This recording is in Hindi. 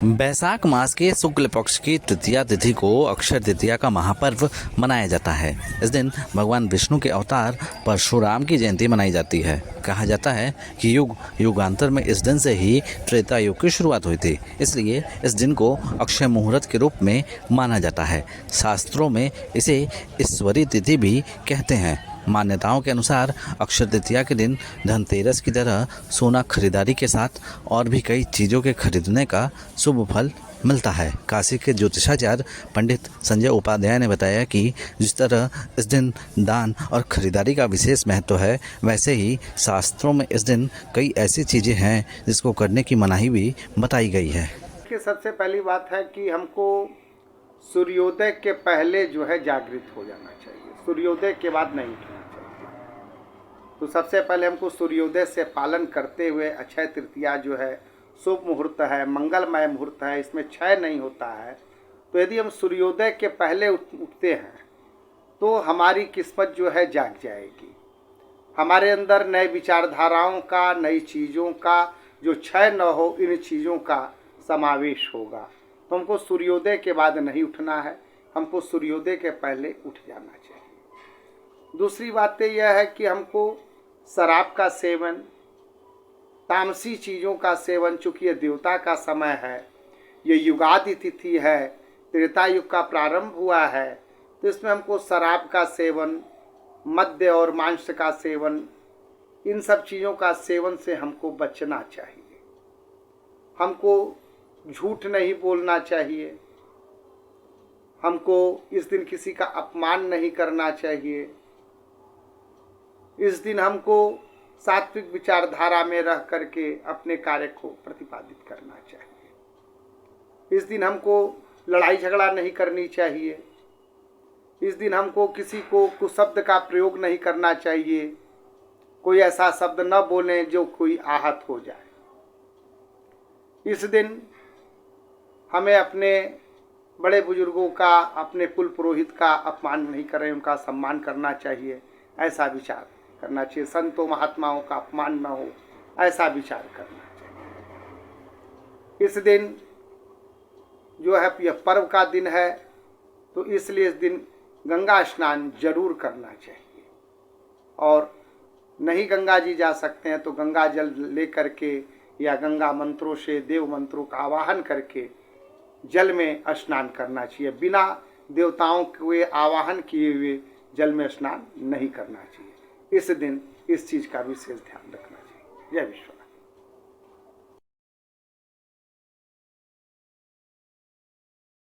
बैसाख मास के शुक्ल पक्ष की तृतीया तिथि को अक्षय तृतीया का महापर्व मनाया जाता है। इस दिन भगवान विष्णु के अवतार परशुराम की जयंती मनाई जाती है। कहा जाता है कि युग युगांतर में इस दिन से ही त्रेता युग की शुरुआत हुई थी, इसलिए इस दिन को अक्षय मुहूर्त के रूप में माना जाता है। शास्त्रों में इसे ईश्वरी तिथि भी कहते हैं। मान्यताओं के अनुसार अक्षय तृतीया के दिन धनतेरस की तरह सोना खरीदारी के साथ और भी कई चीज़ों के खरीदने का शुभ फल मिलता है। काशी के ज्योतिषाचार्य पंडित संजय उपाध्याय ने बताया कि जिस तरह इस दिन दान और खरीदारी का विशेष महत्व है, वैसे ही शास्त्रों में इस दिन कई ऐसी चीज़ें हैं जिसको करने की मनाही भी बताई गई है। सबसे पहली बात है कि हमको सूर्योदय के पहले जो है जागृत हो जाना चाहिए, सूर्योदय के बाद नहीं उठना चाहिए। तो सबसे पहले हमको सूर्योदय से पालन करते हुए अक्षय तृतीया जो है शुभ मुहूर्त है, मंगलमय मुहूर्त है, इसमें क्षय नहीं होता है। तो यदि हम सूर्योदय के पहले उठते हैं तो हमारी किस्मत जो है जाग जाएगी। हमारे अंदर नए विचारधाराओं का, नई चीज़ों का जो क्षय न हो, इन चीज़ों का समावेश होगा। तो हमको सूर्योदय के बाद नहीं उठना है, हमको सूर्योदय के पहले उठ जाना चाहिए। दूसरी बात यह है कि हमको शराब का सेवन, तामसी चीज़ों का सेवन, चूँकि ये देवता का समय है, ये युगादि तिथि है, त्रेता युग का प्रारंभ हुआ है, तो इसमें हमको शराब का सेवन, मद्य और मांस का सेवन, इन सब चीज़ों का सेवन से हमको बचना चाहिए। हमको झूठ नहीं बोलना चाहिए, हमको इस दिन किसी का अपमान नहीं करना चाहिए। इस दिन हमको सात्विक विचारधारा में रह करके अपने कार्य को प्रतिपादित करना चाहिए। इस दिन हमको लड़ाई झगड़ा नहीं करनी चाहिए। इस दिन हमको किसी को कुशब्द का प्रयोग नहीं करना चाहिए। कोई ऐसा शब्द न बोलें जो कोई आहत हो जाए। इस दिन हमें अपने बड़े बुजुर्गों का, अपने कुल पुरोहित का अपमान नहीं करें, उनका सम्मान करना चाहिए, ऐसा विचार करना चाहिए। संतों महात्माओं का अपमान न हो, ऐसा विचार करना चाहिए। इस दिन जो है यह पर्व का दिन है, तो इसलिए इस दिन गंगा स्नान जरूर करना चाहिए। और नहीं गंगा जी जा सकते हैं तो गंगा जल ले करके या गंगा मंत्रों से, देव मंत्रों का आवाहन करके जल में स्नान करना चाहिए। बिना देवताओं के आवाहन किए हुए जल में स्नान नहीं करना चाहिए। इस दिन इस चीज़ का विशेष ध्यान रखना चाहिए। जय विश्व।